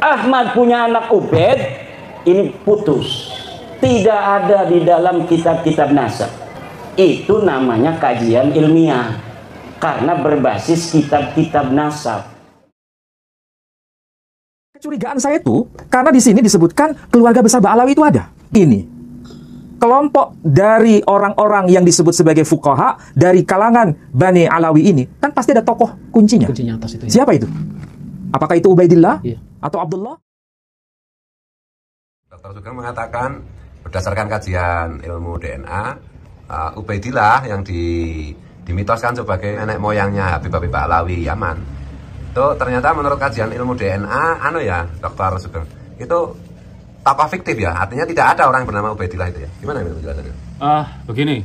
Ahmad punya anak Ubaid, ini putus. Tidak ada di dalam kitab-kitab nasab. Itu namanya kajian ilmiah, karena berbasis kitab-kitab nasab. Kecurigaan saya itu karena di sini disebutkan keluarga besar Ba'alawi itu ada. Ini kelompok dari orang-orang yang disebut sebagai fuqaha dari kalangan Bani Alawi ini kan pasti ada tokoh kuncinya. Kuncinya atas itu. Ya. Siapa itu? Apakah itu Ubaidillah atau Abdullah? Dr. Sugeng mengatakan berdasarkan kajian ilmu DNA, Ubaidillah yang dimitoskan sebagai nenek moyangnya Habib Ba'alawi Yaman. Itu ternyata menurut kajian ilmu DNA, Dr. Sugeng, itu tokoh fiktif ya, artinya tidak ada orang yang bernama Ubaidillah itu ya. Gimana itu penjelasannya? Begini,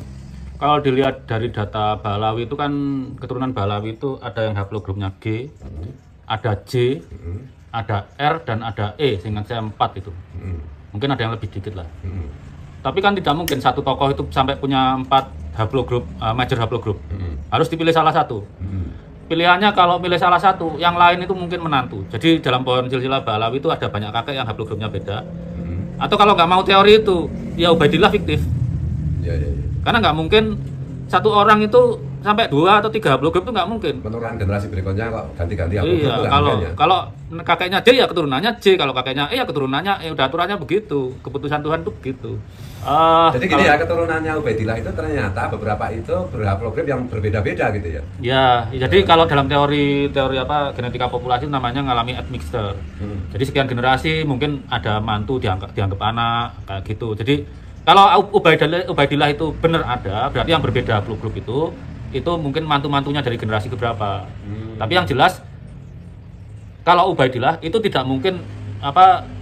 kalau dilihat dari data Ba'alawi itu kan keturunan Ba'alawi itu ada yang haplogrupnya G, ada J, ada R dan ada E, sehingga saya 4 itu. Mungkin ada yang lebih dikit lah. Tapi kan tidak mungkin satu tokoh itu sampai punya 4 haplogrup, major haplogrup. Harus dipilih salah satu. Pilihannya kalau pilih salah satu, yang lain itu mungkin menantu. Jadi dalam pohon silsilah Ba'alawi itu ada banyak kakek yang haplogrupnya beda. Atau kalau nggak mau teori itu, ya Ubaidillah fiktif. Karena nggak mungkin satu orang itu sampai 2 atau 3 haplogrup itu nggak mungkin. Penurunan generasi berikutnya kok ganti-ganti haplogrup. Iya, kalau kakeknya J ya keturunannya J, kalau kakeknya E ya keturunannya E, udah aturannya begitu. Keputusan Tuhan itu begitu. Jadi gini ya, keturunannya Ubaidillah itu ternyata beberapa itu berhaplogrip yang berbeda-beda gitu ya. Ya, jadi kalau dalam teori genetika populasi namanya ngalami admixture. Jadi sekian generasi mungkin ada mantu dianggap anak kayak gitu. Jadi kalau Ubaidillah itu benar ada, berarti yang berbeda haplogrup itu mungkin mantu-mantunya dari generasi keberapa. Tapi yang jelas kalau Ubaidillah itu tidak mungkin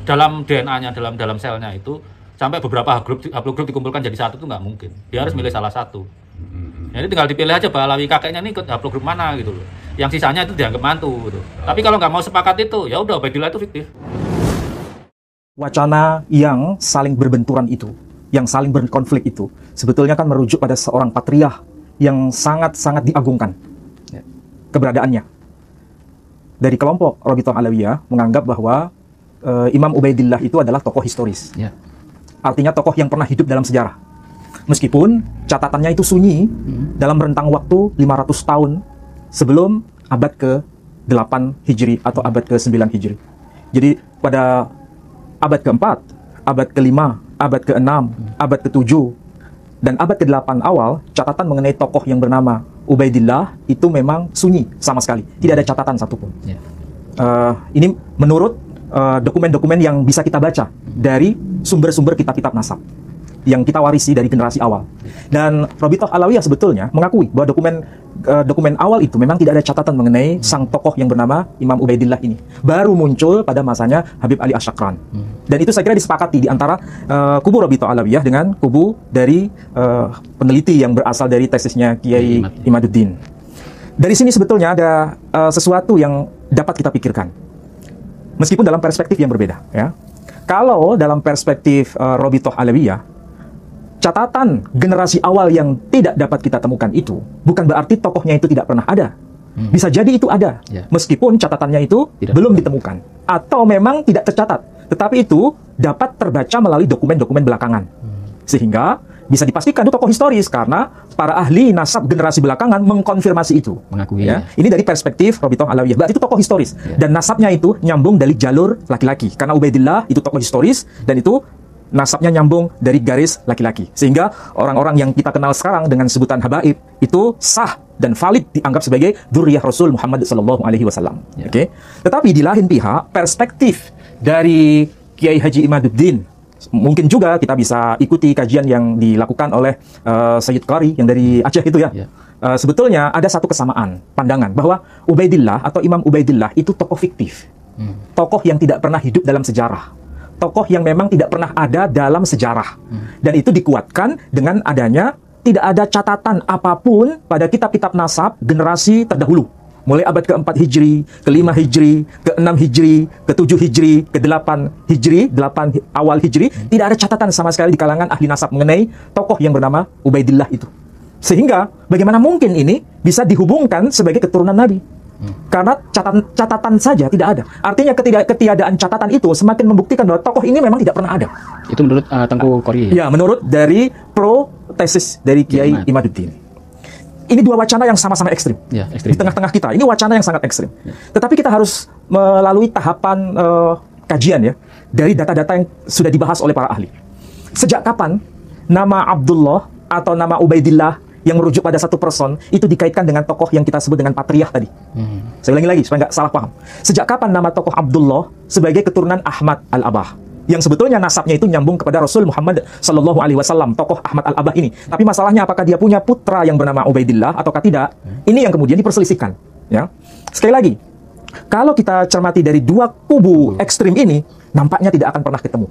dalam DNA-nya, dalam selnya itu sampai beberapa haplogrup dikumpulkan jadi satu itu nggak mungkin. Dia harus milih salah satu. Jadi tinggal dipilih aja Ba'alawi kakeknya ini ikut haplogrup mana gitu loh. Yang sisanya itu dianggap mantu gitu. Tapi kalau nggak mau sepakat itu, ya udah Ubaidillah itu fiktif. Wacana yang saling berbenturan itu, yang saling berkonflik itu, sebetulnya kan merujuk pada seorang patriarh yang sangat-sangat diagungkan keberadaannya. Dari kelompok Rabithah Alawiyah menganggap bahwa Imam Ubaidillah itu adalah tokoh historis. Artinya tokoh yang pernah hidup dalam sejarah. Meskipun catatannya itu sunyi dalam rentang waktu 500 tahun sebelum abad ke-8 Hijri atau abad ke-9 Hijri. Jadi pada abad ke-4, abad ke-5, abad ke-6, abad ke-7, dan abad ke-8 awal, catatan mengenai tokoh yang bernama Ubaidillah itu memang sunyi sama sekali. Tidak ada catatan satupun. Ini menurut dokumen-dokumen yang bisa kita baca dari sumber-sumber kitab-kitab nasab yang kita warisi dari generasi awal. Dan Rabithah Alawiyah sebetulnya mengakui bahwa dokumen awal itu memang tidak ada catatan mengenai sang tokoh yang bernama Imam Ubaidillah ini. Baru muncul pada masanya Habib Ali Asyakran. Dan itu saya kira disepakati di antara kubu Rabithah Alawiyah dengan kubu dari peneliti yang berasal dari tesisnya Kiai Imaduddin. Dari sini sebetulnya ada sesuatu yang dapat kita pikirkan. Meskipun dalam perspektif yang berbeda, ya. Kalau dalam perspektif Rabithah Alawiyah, catatan generasi awal yang tidak dapat kita temukan itu bukan berarti tokohnya itu tidak pernah ada. Bisa jadi itu ada, meskipun catatannya itu belum ditemukan atau memang tidak tercatat. Tetapi itu dapat terbaca melalui dokumen-dokumen belakangan, sehingga bisa dipastikan itu tokoh historis karena para ahli nasab generasi belakangan mengkonfirmasi itu. Mengakui. Ini dari perspektif Rabithah Alawiyah. Berarti itu tokoh historis dan nasabnya itu nyambung dari jalur laki-laki. Karena Ubaidillah itu tokoh historis dan itu nasabnya nyambung dari garis laki-laki. Sehingga orang-orang yang kita kenal sekarang dengan sebutan habaib itu sah dan valid dianggap sebagai dzurriyyah Rasul Muhammad SAW. Tetapi di lain pihak perspektif dari Kiai Haji Imaduddin, mungkin juga kita bisa ikuti kajian yang dilakukan oleh Sayyid Qari yang dari Aceh itu ya. Sebetulnya ada satu kesamaan pandangan bahwa Ubaidillah atau Imam Ubaidillah itu tokoh fiktif. Tokoh yang tidak pernah hidup dalam sejarah. Tokoh yang memang tidak pernah ada dalam sejarah. Dan itu dikuatkan dengan adanya tidak ada catatan apapun pada kitab-kitab nasab generasi terdahulu. Mulai abad ke-4 Hijri, ke-5 Hijri, ke-6 Hijri, ke-7 Hijri, ke-8 Hijri, 8 awal Hijri, tidak ada catatan sama sekali di kalangan ahli nasab mengenai tokoh yang bernama Ubaidillah itu. Sehingga bagaimana mungkin ini bisa dihubungkan sebagai keturunan Nabi? Karena catatan saja tidak ada. Artinya ketiadaan catatan itu semakin membuktikan bahwa tokoh ini memang tidak pernah ada. Itu menurut Tengku Qori ya? Ya, menurut dari tesis dari Kiai Imaduddin. Ini dua wacana yang sama-sama ekstrim. Ya, ekstrim. Di tengah-tengah kita, ini wacana yang sangat ekstrim. Ya. Tetapi kita harus melalui tahapan kajian ya, dari data-data yang sudah dibahas oleh para ahli. Sejak kapan nama Abdullah atau nama Ubaidillah yang merujuk pada satu person itu dikaitkan dengan tokoh yang kita sebut dengan Patriah tadi? Saya ulangi lagi supaya nggak salah paham. Sejak kapan nama tokoh Abdullah sebagai keturunan Ahmad Al-Abah, yang sebetulnya nasabnya itu nyambung kepada Rasul Muhammad Sallallahu Alaihi Wasallam, tokoh Ahmad Al-Abah ini. Tapi masalahnya apakah dia punya putra yang bernama Ubaidillah ataukah tidak? Ini yang kemudian diperselisihkan. Ya, sekali lagi, kalau kita cermati dari dua kubu ekstrim ini, nampaknya tidak akan pernah ketemu.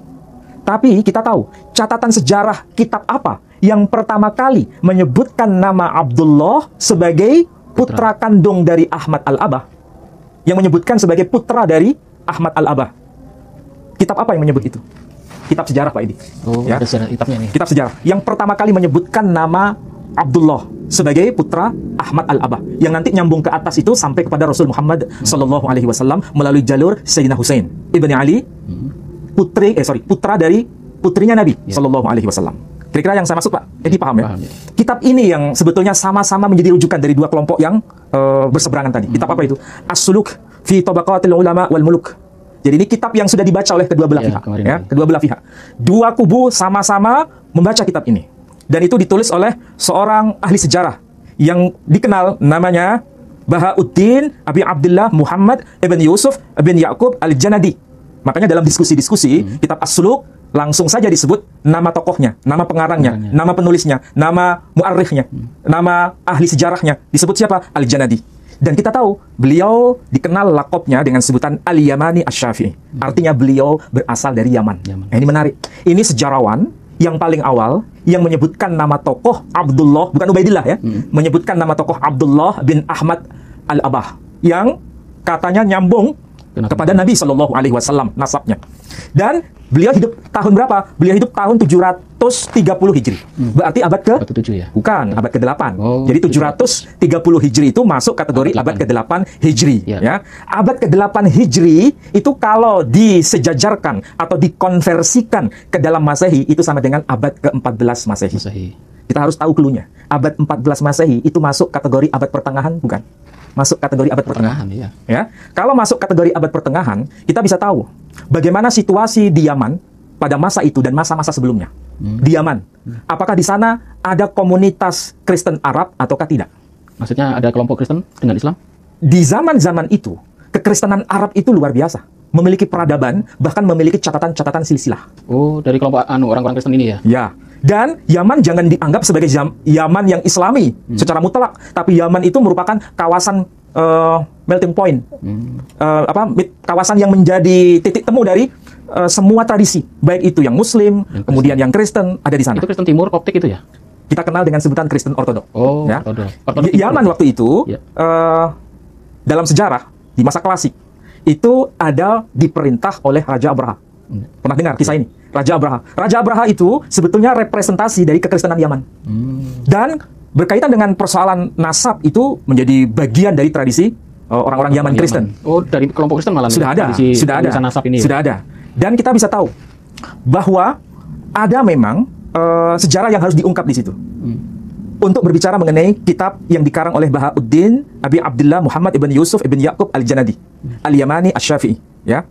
Tapi kita tahu catatan sejarah kitab apa yang pertama kali menyebutkan nama Abdullah sebagai putra kandung dari Ahmad Al-Abah, yang menyebutkan sebagai putra dari Ahmad Al-Abah. Kitab apa yang menyebut itu? Kitab sejarah, Pak Edi. Oh, ya? Ada sejarah kitabnya nih. Kitab sejarah yang pertama kali menyebutkan nama Abdullah sebagai putra Ahmad Al-Abah, yang nanti nyambung ke atas itu sampai kepada Rasul Muhammad Sallallahu Alaihi Wasallam melalui jalur Sayyidina Husain ibni Ali, putra dari putrinya Nabi Sallallahu Alaihi Wasallam. Kira-kira yang saya maksud, Pak Edi paham ya? Paham, ya? Kitab ini yang sebetulnya sama-sama menjadi rujukan dari dua kelompok yang berseberangan tadi. Kitab apa itu? As-Suluk fi Tabaqatil Ulama wal Muluk. Jadi ini kitab yang sudah dibaca oleh kedua belah pihak, ya, kedua belah pihak. Dua kubu sama-sama membaca kitab ini. Dan itu ditulis oleh seorang ahli sejarah yang dikenal namanya Bahauddin Abi Abdullah Muhammad ibn Yusuf ibn Yaqub Al-Janadi. Makanya dalam diskusi-diskusi kitab As-Suluk langsung saja disebut nama tokohnya, nama pengarangnya, nama penulisnya, nama mu'arrikhnya, nama ahli sejarahnya. Disebut siapa? Al-Janadi. Dan kita tahu beliau dikenal lakopnya dengan sebutan Al-Yamani Asy-Syafi'i. Artinya beliau berasal dari Yaman. Nah, ini menarik. Ini sejarawan yang paling awal yang menyebutkan nama tokoh Abdullah, bukan Ubaidillah ya, menyebutkan nama tokoh Abdullah bin Ahmad Al-Abah yang katanya nyambung kepada Nabi Shallallahu Alaihi Wasallam nasabnya. Dan beliau hidup tahun berapa? Beliau hidup tahun 730 Hijri. Berarti abad ke-7 ya? Bukan, abad ke-8. Oh, jadi 730 Hijri itu masuk kategori abad ke-8 Hijri. Ya. Abad ke-8 Hijri itu kalau disejajarkan atau dikonversikan ke dalam Masehi itu sama dengan abad ke-14 Masehi. Kita harus tahu cluenya. Abad 14 Masehi itu masuk kategori abad pertengahan, bukan? Masuk kategori abad pertengahan. Ya. Kalau masuk kategori abad pertengahan, kita bisa tahu bagaimana situasi di Yaman pada masa itu dan masa-masa sebelumnya. Di Yaman, apakah di sana ada komunitas Kristen Arab ataukah tidak? Maksudnya ada kelompok Kristen dengan Islam? Di zaman-zaman itu, kekristenan Arab itu luar biasa. Memiliki peradaban, bahkan memiliki catatan-catatan silsilah. Oh, dari kelompok orang-orang Kristen ini ya? Ya. Dan Yaman jangan dianggap sebagai Yaman yang Islami secara mutlak, tapi Yaman itu merupakan kawasan melting point, kawasan yang menjadi titik temu dari semua tradisi, baik itu yang Muslim, kemudian yang Kristen ada di sana. Itu Kristen Timur, Koptik itu ya? Kita kenal dengan sebutan Kristen Ortodok. Oh, ya. Ortodok. Yaman waktu itu dalam sejarah di masa klasik itu ada diperintah oleh Raja Abraha. Pernah dengar kisah ini? Raja Abraha. Raja Abraha itu sebetulnya representasi dari kekristenan Yaman. Dan berkaitan dengan persoalan nasab itu menjadi bagian dari tradisi orang-orang Yaman Kristen. Oh, dari kelompok Kristen malah sudah ada, nasab ini. Sudah ada. Dan kita bisa tahu bahwa ada memang sejarah yang harus diungkap di situ. Untuk berbicara mengenai kitab yang dikarang oleh Bahauddin Abi Abdullah Muhammad ibn Yusuf ibn Yaqub Al-Janadi, Al-Yamani Asy-Syafi'i, ya.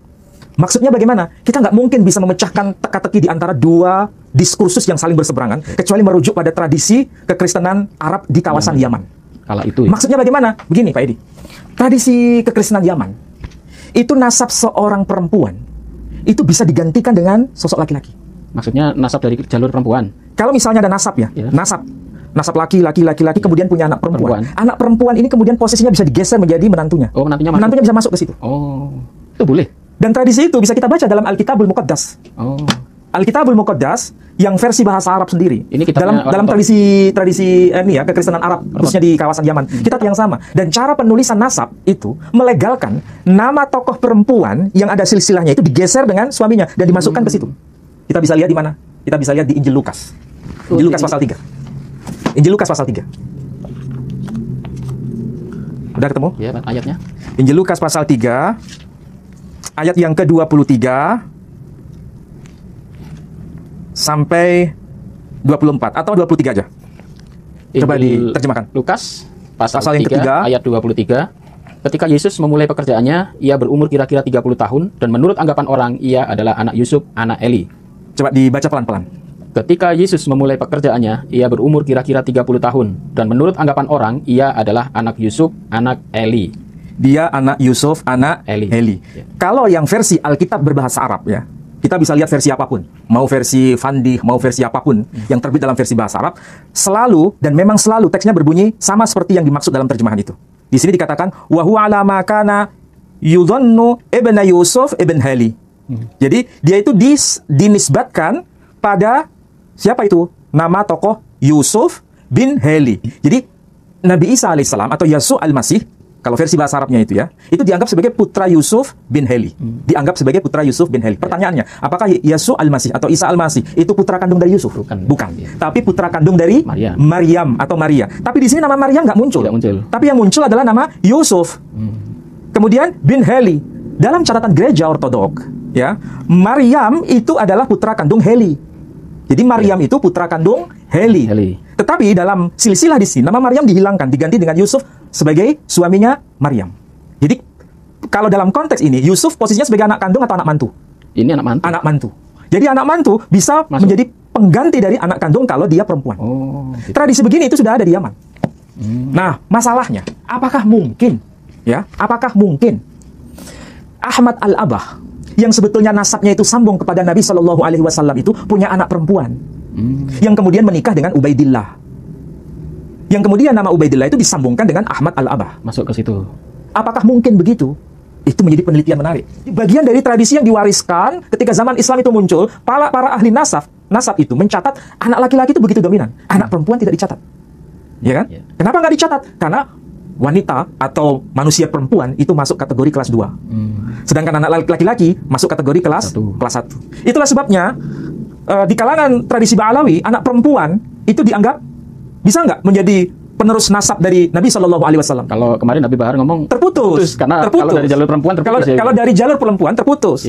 Maksudnya bagaimana? Kita nggak mungkin bisa memecahkan teka-teki di antara dua diskursus yang saling berseberangan, kecuali merujuk pada tradisi kekristenan Arab di kawasan Yaman. Kala itu ya? Maksudnya bagaimana? Begini Pak Edi, tradisi kekristenan Yaman, itu nasab seorang perempuan, itu bisa digantikan dengan sosok laki-laki. Maksudnya nasab dari jalur perempuan? Kalau misalnya ada nasab ya, nasab laki-laki kemudian punya anak perempuan. Anak perempuan ini kemudian posisinya bisa digeser menjadi menantunya. Oh, menantunya bisa masuk ke situ. Oh, itu boleh? Dan tradisi itu bisa kita baca dalam Alkitabul Muqaddas. Oh. Alkitabul Muqaddas yang versi bahasa Arab sendiri. Ini dalam tradisi ini ya, kekristenan Arab khususnya di kawasan Yaman. Kitab yang sama. Dan cara penulisan nasab itu melegalkan nama tokoh perempuan yang ada silsilahnya itu digeser dengan suaminya dan dimasukkan ke situ. Kita bisa lihat di mana? Kita bisa lihat di Injil Lukas. Injil Lukas pasal 3. Injil Lukas pasal 3. Udah ketemu? Ya, ayatnya. Injil Lukas pasal 3 ayat yang ke-23 sampai 24 atau 23 aja. Coba Injil diterjemahkan. Lukas pasal yang 3 ketiga ayat 23. Ketika Yesus memulai pekerjaannya, ia berumur kira-kira 30 tahun dan menurut anggapan orang ia adalah anak Yusuf, anak Eli. Coba dibaca pelan-pelan. Ketika Yesus memulai pekerjaannya, ia berumur kira-kira 30 tahun dan menurut anggapan orang ia adalah anak Yusuf, anak Eli. Dia anak Yusuf, anak Eli. Ya. Kalau yang versi Alkitab berbahasa Arab ya, kita bisa lihat versi apapun, mau versi Fandih, mau versi apapun yang terbit dalam versi bahasa Arab, selalu dan memang selalu teksnya berbunyi sama seperti yang dimaksud dalam terjemahan itu. Di sini dikatakan wa huwa ala ma kana yudhannu ibn Yusuf ibn Heli. Jadi dia itu dinisbatkan pada siapa itu? Nama tokoh Yusuf bin Heli. Jadi Nabi Isa alaihissalam atau Yesua al-Masih, kalau versi bahasa Arabnya itu ya, itu dianggap sebagai putra Yusuf bin Heli. Dianggap sebagai putra Yusuf bin Heli. Pertanyaannya, apakah Yesua al-Masih atau Isa al-Masih itu putra kandung dari Yusuf? Bukan. Tapi putra kandung dari Maryam atau Maria. Tapi di sini nama Maryam nggak muncul. Tidak muncul. Tapi yang muncul adalah nama Yusuf. Kemudian bin Heli. Dalam catatan gereja Ortodok, ya, Maryam itu adalah putra kandung Heli. Jadi Maryam itu putra kandung Heli. Tetapi dalam silsilah di sini nama Maryam dihilangkan, diganti dengan Yusuf sebagai suaminya Maryam. Jadi kalau dalam konteks ini Yusuf posisinya sebagai anak kandung atau anak mantu? Ini anak mantu. Anak mantu. Jadi anak mantu bisa menjadi pengganti dari anak kandung kalau dia perempuan. Gitu. Tradisi begini itu sudah ada di Yaman. Nah, masalahnya, apakah mungkin Ahmad al-Abah yang sebetulnya nasabnya itu sambung kepada Nabi Shallallahu Alaihi Wasallam itu punya anak perempuan yang kemudian menikah dengan Ubaidillah, yang kemudian nama Ubaidillah itu disambungkan dengan Ahmad al-Abah. Masuk ke situ. Apakah mungkin begitu? Itu menjadi penelitian menarik. Bagian dari tradisi yang diwariskan ketika zaman Islam itu muncul, para ahli nasab itu mencatat anak laki-laki itu begitu dominan, anak perempuan tidak dicatat. Ya kan? Kenapa nggak dicatat? Karena wanita atau manusia perempuan itu masuk kategori kelas 2. Sedangkan anak laki-laki masuk kategori kelas 1. Itulah sebabnya di kalangan tradisi Ba'alawi, anak perempuan itu dianggap bisa nggak menjadi penerus nasab dari Nabi Shallallahu Alaihi Wasallam. Kalau kemarin Nabi Bahar ngomong terputus. Kalau dari jalur perempuan terputus. Kalau dari jalur perempuan terputus.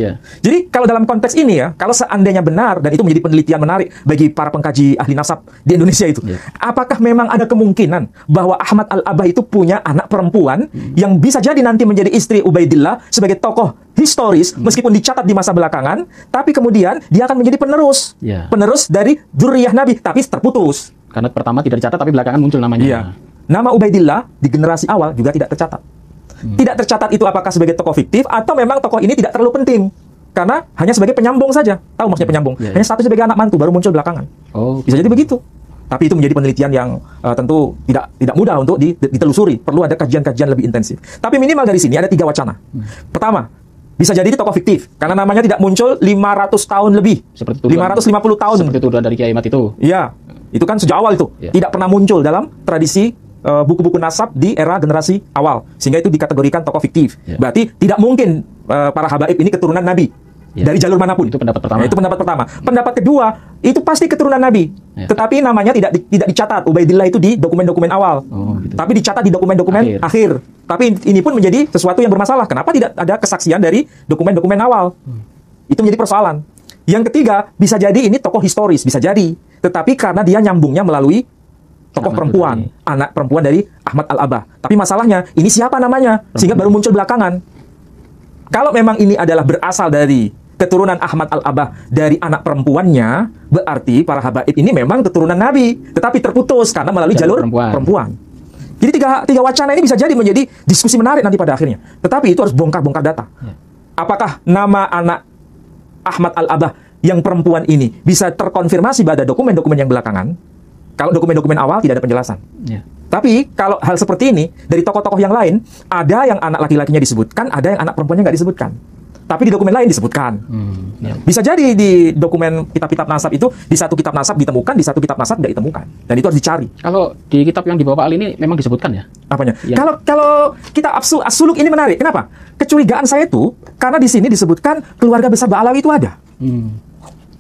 Jadi kalau dalam konteks ini ya, kalau seandainya benar dan itu menjadi penelitian menarik bagi para pengkaji ahli nasab di Indonesia itu, apakah memang ada kemungkinan bahwa Ahmad al-Abah itu punya anak perempuan yang bisa jadi nanti menjadi istri Ubaidillah sebagai tokoh historis meskipun dicatat di masa belakangan, tapi kemudian dia akan menjadi penerus dari dzurriyyah Nabi, tapi terputus. Karena pertama tidak dicatat, tapi belakangan muncul namanya. Nama Ubaidillah di generasi awal juga tidak tercatat. Tidak tercatat itu apakah sebagai tokoh fiktif atau memang tokoh ini tidak terlalu penting. Karena hanya sebagai penyambung saja. Tahu maksudnya penyambung? Hanya status sebagai anak mantu, baru muncul belakangan. Bisa jadi begitu. Tapi itu menjadi penelitian yang tentu tidak mudah untuk ditelusuri. Perlu ada kajian-kajian lebih intensif. Tapi minimal dari sini ada 3 wacana. Pertama, bisa jadi itu tokoh fiktif. Karena namanya tidak muncul 500 tahun lebih. 550 tahun. Seperti tuduhan dari Kiai Mat itu. Iya. Itu kan sejak awal itu tidak pernah muncul dalam tradisi buku-buku nasab di era generasi awal, sehingga itu dikategorikan tokoh fiktif. Berarti tidak mungkin para habaib ini keturunan Nabi dari jalur manapun. Itu pendapat pertama. Itu pendapat pertama. Pendapat kedua, itu pasti keturunan Nabi, tetapi namanya tidak dicatat. Ubaidillah itu di dokumen-dokumen awal, tapi dicatat di dokumen-dokumen akhir. Tapi ini pun menjadi sesuatu yang bermasalah. Kenapa tidak ada kesaksian dari dokumen-dokumen awal? Itu menjadi persoalan. Yang ketiga, bisa jadi ini tokoh historis, bisa jadi. Tetapi karena dia nyambungnya melalui tokoh perempuan, anak perempuan dari Ahmad al-Abah. Tapi masalahnya, ini siapa namanya? Sehingga baru muncul belakangan. Kalau memang ini adalah berasal dari keturunan Ahmad al-Abah dari anak perempuannya, berarti para habaib ini memang keturunan Nabi. Tetapi terputus karena melalui jalur perempuan. Jadi tiga wacana ini bisa jadi menjadi diskusi menarik nanti pada akhirnya. Tetapi itu harus bongkar-bongkar data. Apakah nama anak Ahmad al-Abah yang perempuan ini bisa terkonfirmasi pada dokumen-dokumen yang belakangan? Kalau dokumen-dokumen awal tidak ada penjelasan. Tapi kalau hal seperti ini dari tokoh-tokoh yang lain, ada yang anak laki-lakinya disebutkan, ada yang anak perempuannya nggak disebutkan. Tapi di dokumen lain disebutkan. Bisa jadi di dokumen kitab-kitab nasab itu di satu kitab nasab ditemukan, di satu kitab nasab tidak ditemukan. Dan itu harus dicari. Kalau di kitab yang dibawa Pak Ali ini memang disebutkan ya? Apanya? Kalau kitab As-Suluk ini menarik. Kenapa? Kecurigaan saya itu karena di sini disebutkan keluarga besar Ba'alawi itu ada.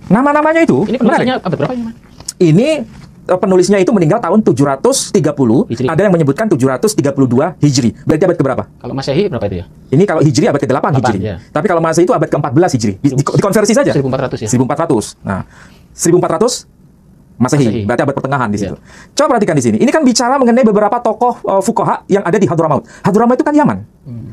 Nama-namanya itu ini penulisannya abad berapa ini, Mas? Ini penulisnya itu meninggal tahun 730, Hijri. ada yang menyebutkan 732 Hijri. Berarti abad keberapa? Kalau Masehi berapa itu ya? Ini kalau Hijri abad ke-8 Hijri. Ya. Tapi kalau Masehi itu abad ke-14 Hijri. Dikonversi saja. 1400 ya. 1400. Nah, 1400 Masehi, berarti abad pertengahan di situ. Coba perhatikan di sini. Ini kan bicara mengenai beberapa tokoh fuqaha yang ada di Hadramaut. Hadramaut itu kan Yaman.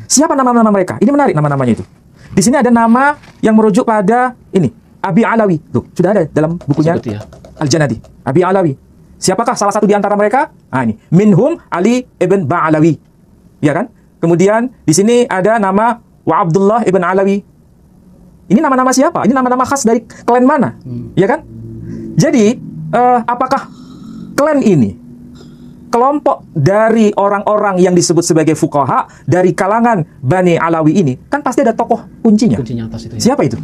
Siapa nama-nama mereka? Ini menarik nama-namanya itu. Di sini ada nama yang merujuk pada ini, Abi Alawi. Tuh, sudah ada dalam bukunya Seperti ya. Al-Janadi. Abi Alawi. Siapakah salah satu di antara mereka? Ah, ini. Minhum Ali ibn Ba'alawi. Ya kan? Kemudian di sini ada nama Wa Abdullah ibn Alawi. Ini nama-nama siapa? Ini nama-nama khas dari klan mana? Ya kan? Jadi, apakah klan ini kelompok dari orang-orang yang disebut sebagai fuqaha dari kalangan Bani Alawi ini, kan pasti ada tokoh kuncinya. Kuncinya atas itu ya. Siapa itu?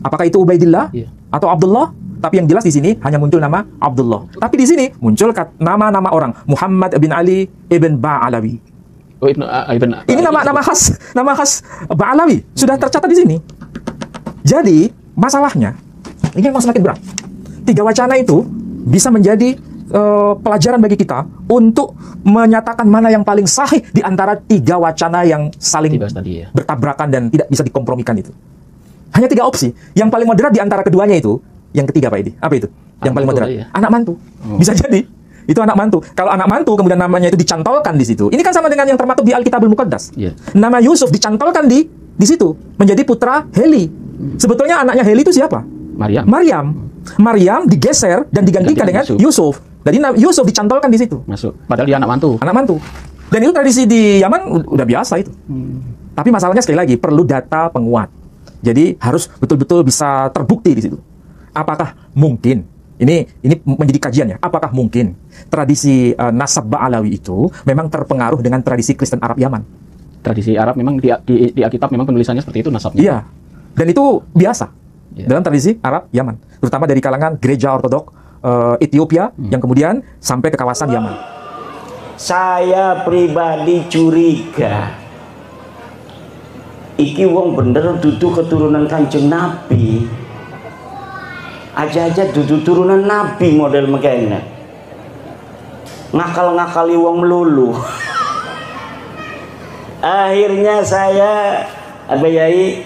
Apakah itu Ubaidillah Iya. atau Abdullah? Tapi yang jelas di sini hanya muncul nama Abdullah. Tapi di sini muncul nama-nama orang, Muhammad bin Ali ibn Ba'alawi. Oh, Ibn Ini nama khas Ba'alawi sudah tercatat di sini. Jadi masalahnya ini memang semakin berat. 3 wacana itu bisa menjadi pelajaran bagi kita untuk menyatakan mana yang paling sahih di antara 3 wacana yang saling Dibahas tadi ya. bertabrakan dan tidak bisa dikompromikan itu. Hanya 3 opsi. Yang paling moderat di antara keduanya itu, yang ketiga Pak Edi. Apa itu? Yang paling mantu moderat. ya? Anak mantu. Bisa jadi. Itu anak mantu. Kalau anak mantu kemudian namanya itu dicantolkan di situ. Ini kan sama dengan yang termaktub di Alkitabul Muqaddas. Iya. Nama Yusuf dicantolkan di situ menjadi putra Heli. Sebetulnya anaknya Heli itu siapa? Maryam digeser dan digantikan dengan Yusuf. Jadi Yusuf dicantolkan di situ. Masuk. Padahal dia anak mantu. Anak mantu. Dan itu tradisi di Yaman udah biasa itu. Tapi masalahnya sekali lagi perlu data penguat. Jadi harus betul-betul bisa terbukti di situ. Apakah mungkin ini menjadi kajian ya? Apakah mungkin tradisi nasab Ba'alawi itu memang terpengaruh dengan tradisi Kristen Arab Yaman? Tradisi Arab memang di Alkitab memang penulisannya seperti itu nasabnya. Iya. Dan itu biasa Iya. dalam tradisi Arab Yaman, terutama dari kalangan gereja Ortodok Ethiopia yang kemudian sampai ke kawasan Yaman. Saya pribadi curiga iki wong bener dudu keturunan Kanjeng Nabi. Aja dudu turunan Nabi model mekene. Ngakal-ngakali wong melulu. Akhirnya saya Yai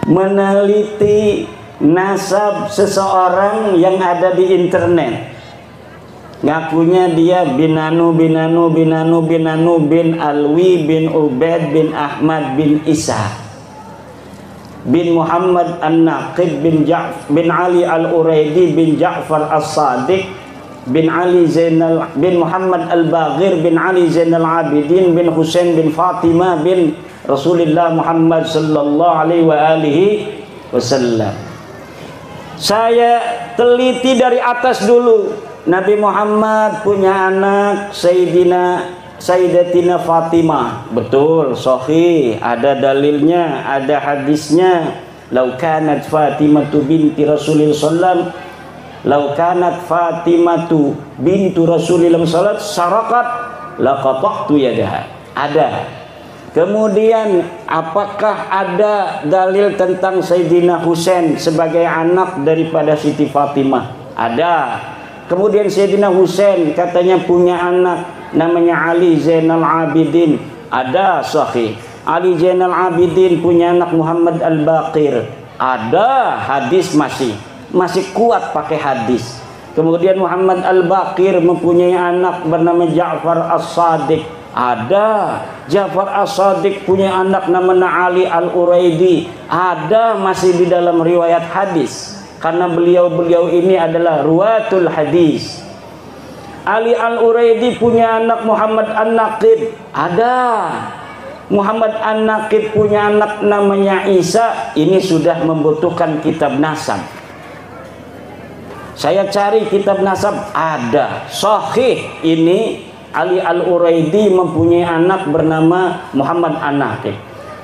meneliti nasab seseorang yang ada di internet. Ngakunya dia bin Alwi bin Ubaid bin Ahmad bin Isa bin Muhammad An-Naqib bin Ali Al-Uraidi bin Ja'far As-Sadiq bin Ali Zainal bin Muhammad Al-Baghir bin Ali Zainal Abidin bin Husain bin Fatimah bin Rasulullah Muhammad sallallahu alaihi wasallam. Saya teliti dari atas dulu. Nabi Muhammad punya anak Sayyidatina Fatimah. Betul, sahih, ada dalilnya, ada hadisnya. Lau kanat Fatimatu binti Rasulillah sallam, lau kanat Fatimatu bintu Rasulillah sallam sarakat laqata'tu yadaha. Ada. Kemudian apakah ada dalil tentang Sayyidina Husain sebagai anak daripada Siti Fatimah? Ada. Kemudian Sayyidina Husain katanya punya anak namanya Ali Zainal Abidin. Ada, sahih. Ali Zainal Abidin punya anak Muhammad Al-Baqir. Ada, hadis masih kuat pakai hadis. Kemudian Muhammad Al-Baqir mempunyai anak bernama Ja'far As-Sadiq. Ada. Ja'far As-Sadiq punya anak namanya Ali Al-Uraidi. Ada, masih di dalam riwayat hadis. Karena beliau ini adalah ruwatul hadis. Ali Al-Uraidi punya anak Muhammad An-Naqib. Ada. Muhammad An-Naqib punya anak namanya Isa. Ini sudah membutuhkan kitab nasab. Saya cari kitab nasab, ada. Sahih ini Ali Al-Uraidi mempunyai anak bernama Muhammad An-Naqib.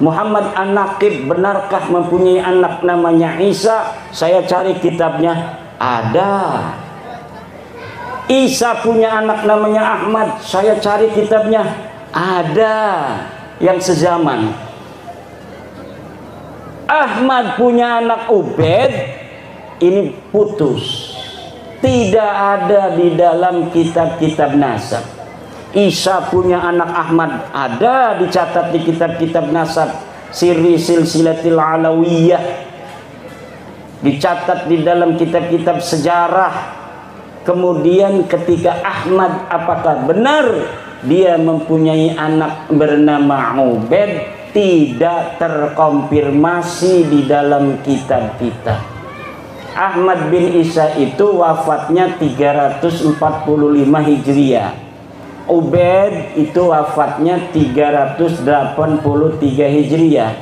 Muhammad An-Naqib benarkah mempunyai anak namanya Isa? Saya cari kitabnya, ada. Isa punya anak namanya Ahmad. Saya cari kitabnya, ada. Yang sezaman. Ahmad punya anak Ubaid, ini putus. tidak ada di dalam kitab-kitab nasab. Isa punya anak Ahmad ada dicatat di kitab-kitab nasab, Sirri Silsilatil Alawiyah, dicatat di dalam kitab-kitab sejarah. Kemudian ketika Ahmad, apakah benar dia mempunyai anak bernama Ubaid, tidak terkonfirmasi di dalam kitab-kitab. Ahmad bin Isa itu wafatnya 345 Hijriah. Ubaid itu wafatnya 383 Hijriah.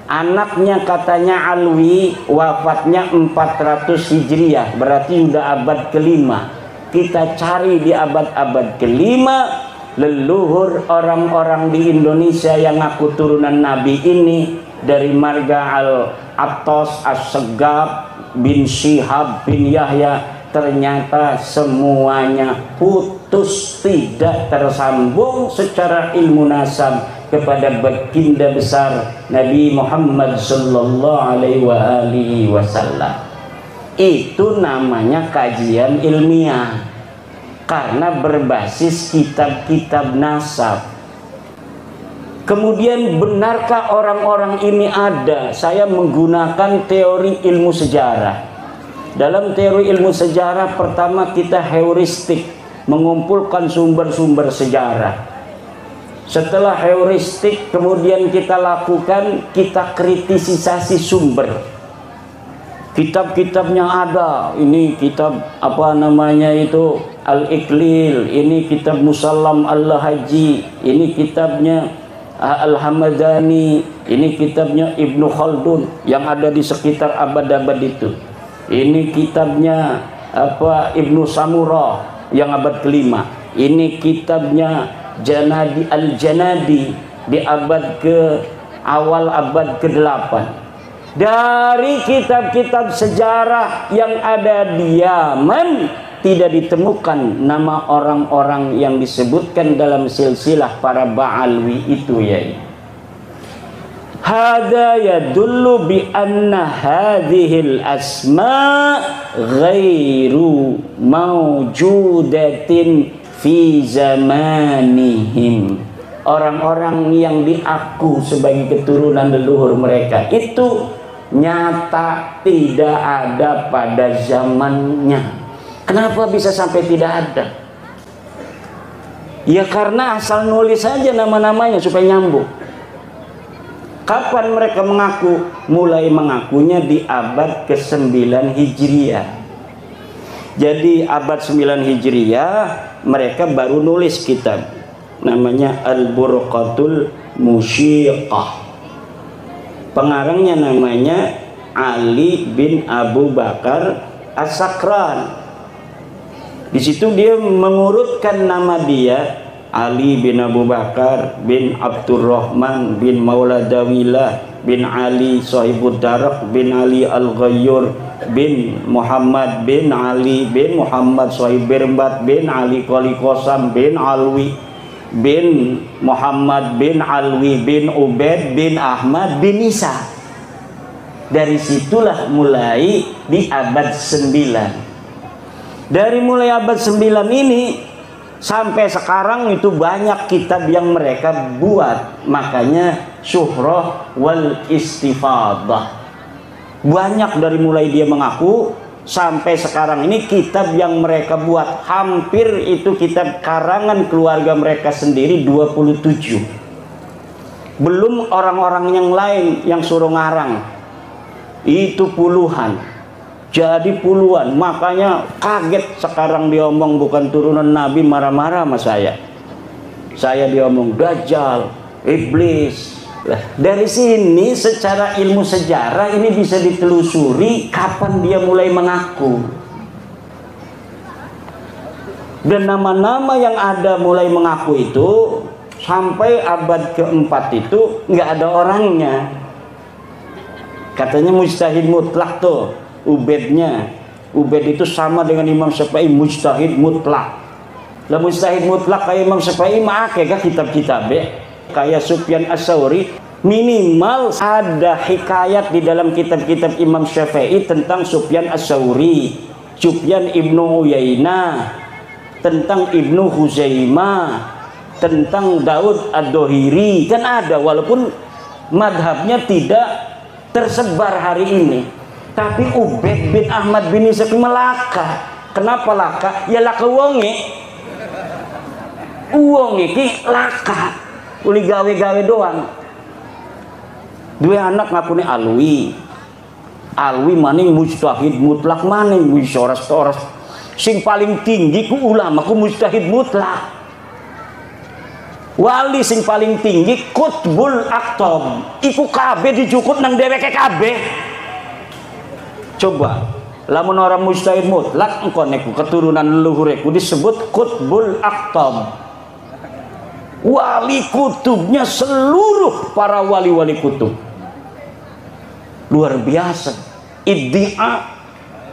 Anaknya katanya Alwi wafatnya 400 Hijriah, berarti sudah abad kelima. Kita cari di abad-abad kelima, leluhur orang-orang di Indonesia yang ngaku turunan Nabi ini, dari marga Al-Attas, As-Segaf, bin Syihab, bin Yahya, ternyata semuanya putus, tidak tersambung secara ilmu nasab kepada baginda besar Nabi Muhammad sallallahu alaihi wasallam. Itu namanya kajian ilmiah karena berbasis kitab-kitab nasab. Kemudian benarkah orang-orang ini ada? Saya menggunakan teori ilmu sejarah. Dalam teori ilmu sejarah, pertama kita heuristik, mengumpulkan sumber-sumber sejarah. Setelah heuristik, kemudian kita lakukan, kita kritisisasi sumber. Kitab-kitabnya ada, ini kitab apa namanya itu Al-Iqlil, ini kitab Musallam Al-Haji, ini kitabnya Al-Hamadani, ini kitabnya Ibnu Khaldun yang ada di sekitar abad-abad itu. Ini kitabnya apa Ibnu Samurah yang abad kelima. Ini kitabnya Janadi Al-Janadi di abad ke awal abad ke-8. Dari kitab-kitab sejarah yang ada di Yaman tidak ditemukan nama orang-orang yang disebutkan dalam silsilah para Ba'alwi itu, ya. Hada yadullu bi anna hadhil asma ghairu mawjudatin fi zamanihim. Orang-orang yang diaku sebagai keturunan leluhur mereka itu nyata tidak ada pada zamannya. Kenapa bisa sampai tidak ada? Ya karena asal nulis saja nama-namanya supaya nyambung. Kapan mereka mengaku? Mulai mengakunya di abad ke-9 Hijriah. Jadi abad 9 Hijriah mereka baru nulis kitab, namanya Al-Burqatul Musyiqah. Pengarangnya namanya Ali bin Abu Bakar As-Sakran. Di situ dia mengurutkan nama dia, Ali bin Abu Bakar bin Abdurrahman bin Maula Dawilah bin Ali Sahibud Darak bin Ali Al-Ghayyur bin Muhammad bin Ali bin Muhammad Sahib Birbat bin Ali Qali Qasam bin Alwi bin Muhammad bin Alwi bin Ubaid bin Ahmad bin Isa. Dari situlah mulai di abad 9. Dari mulai abad 9 ini sampai sekarang itu banyak kitab yang mereka buat. Makanya syuhrah wal istifadah. Banyak dari mulai dia mengaku sampai sekarang ini kitab yang mereka buat. Hampir itu kitab karangan keluarga mereka sendiri 27. Belum orang-orang yang lain yang suruh ngarang. Itu puluhan. Jadi puluhan, makanya kaget sekarang diomong bukan turunan Nabi, marah-marah sama saya. Saya diomong Dajjal, Iblis. Dari sini secara ilmu sejarah ini bisa ditelusuri kapan dia mulai mengaku. Dan nama-nama yang ada mulai mengaku itu sampai abad ke-4 itu nggak ada orangnya. Katanya mujtahid mutlak tuh. Ubaidnya, Ubaid itu sama dengan Imam Syafi'i, mujtahid mutlak. Lah mujtahid mutlak kayak Imam Syafi'i mah kayak kitab-kitab kayak Sufyan As-Tsauri, minimal ada hikayat di dalam kitab-kitab Imam Syafi'i tentang Sufyan As-Tsauri. Sufyan ibnu Uyainah, tentang Ibnu Huzaimah, tentang Daud Ad-Dohiri, kan ada, walaupun madhabnya tidak tersebar hari ini. Tapi Ubaid bin Ahmad bin Ishaq melaka. Kenapa laka? Ya laka wonge ki laka, uli gawe-gawe doang. Dua anak ngapune alwi maning mujtahid mutlak, maning wis oras sing paling tinggi ku ulama ku mujtahid mutlak. Wali sing paling tinggi Qutbul Aqtab, iku kabeh dijukut nang dheweke kabeh. Coba lamun orang mujtahid mutlak engko nek keturunan leluhureku disebut Qutbul Aqtab, wali kutubnya seluruh para wali-wali kutub. Luar biasa. Iddia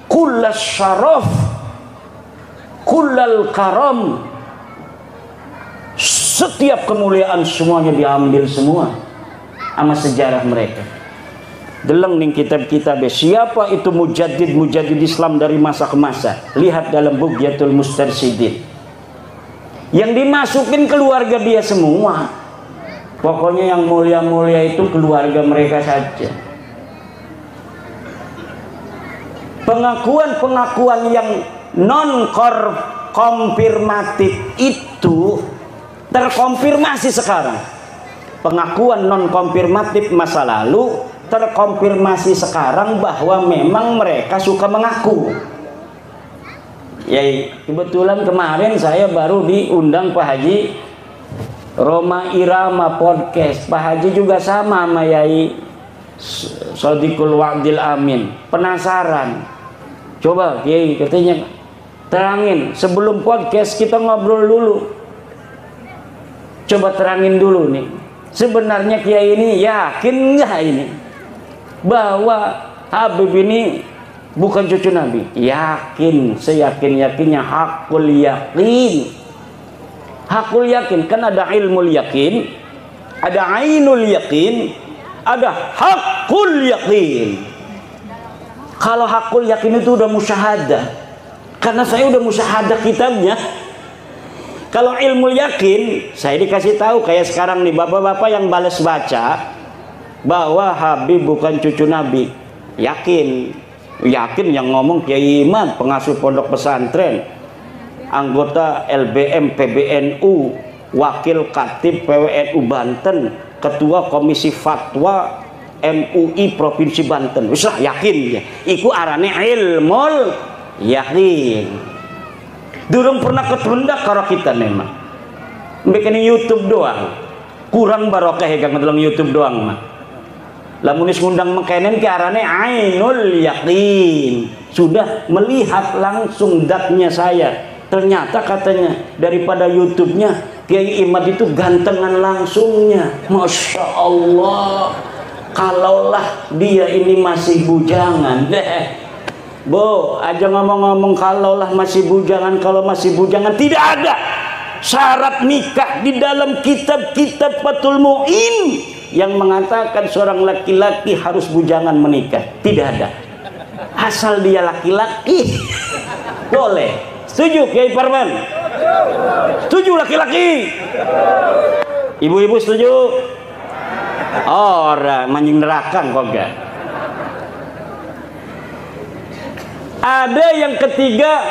kullas syaraf kullal karam, setiap kemuliaan semuanya diambil semua sama sejarah mereka. Deleng ning kitab-kitab siapa itu mujaddid Islam dari masa ke masa. Lihat dalam Bughyatul Mustarsyidin, yang dimasukin keluarga dia semua. Pokoknya yang mulia-mulia itu keluarga mereka saja. Pengakuan-pengakuan yang non konfirmatif itu terkonfirmasi sekarang. Pengakuan non konfirmatif masa lalu terkonfirmasi sekarang bahwa memang mereka suka mengaku. Ya, kebetulan kemarin saya baru diundang Pak Haji Roma Irama podcast. Pak Haji juga sama sama Yai Sadiqul Wa'dil Amin. Penasaran, coba Kiai katanya terangin sebelum podcast, kita ngobrol dulu. Coba terangin dulu nih, sebenarnya Kiai ini yakin nggak ini bahwa Habib ini bukan cucu Nabi? Yakin, seyakin-yakinnya, hakul yakin. Hakul yakin, kan ada ilmul yakin, ada ainul yakin, ada hakul yakin. Kalau hakul yakin itu udah musyahadah, karena saya udah musyahadah kitabnya. Kalau ilmu yakin, saya dikasih tahu kayak sekarang nih, bapak-bapak yang balas baca bahwa Habib bukan cucu Nabi, yakin yang ngomong Kiai Iman, pengasuh pondok pesantren, anggota LBM PBNU, wakil katib PWNU Banten, ketua komisi fatwa MUI Provinsi Banten. Wis lah yakin ya. Iku arane ilmul yakin. Durung pernah ketundak karo kita memang. Bikin YouTube doang. Kurang barokah ya ngedeleng YouTube doang mah. Lamun wis ngundang mekenen ki arane ainul yakin. Sudah melihat langsung datnya saya. Ternyata katanya daripada YouTube-nya Kiai Imad itu gantengan langsungnya. Masya Allah. Kalaulah dia ini masih bujangan, Bo, aja ngomong-ngomong kalaulah masih bujangan. Kalau masih bujangan tidak ada syarat nikah di dalam kitab-kitab Fathul Mu'in yang mengatakan seorang laki-laki harus bujangan menikah. Tidak ada. Asal dia laki-laki boleh. Setuju Kiai Parman? Setuju laki-laki? Ibu-ibu setuju? Orang manjing neraka kok enggak. Ada yang ketiga,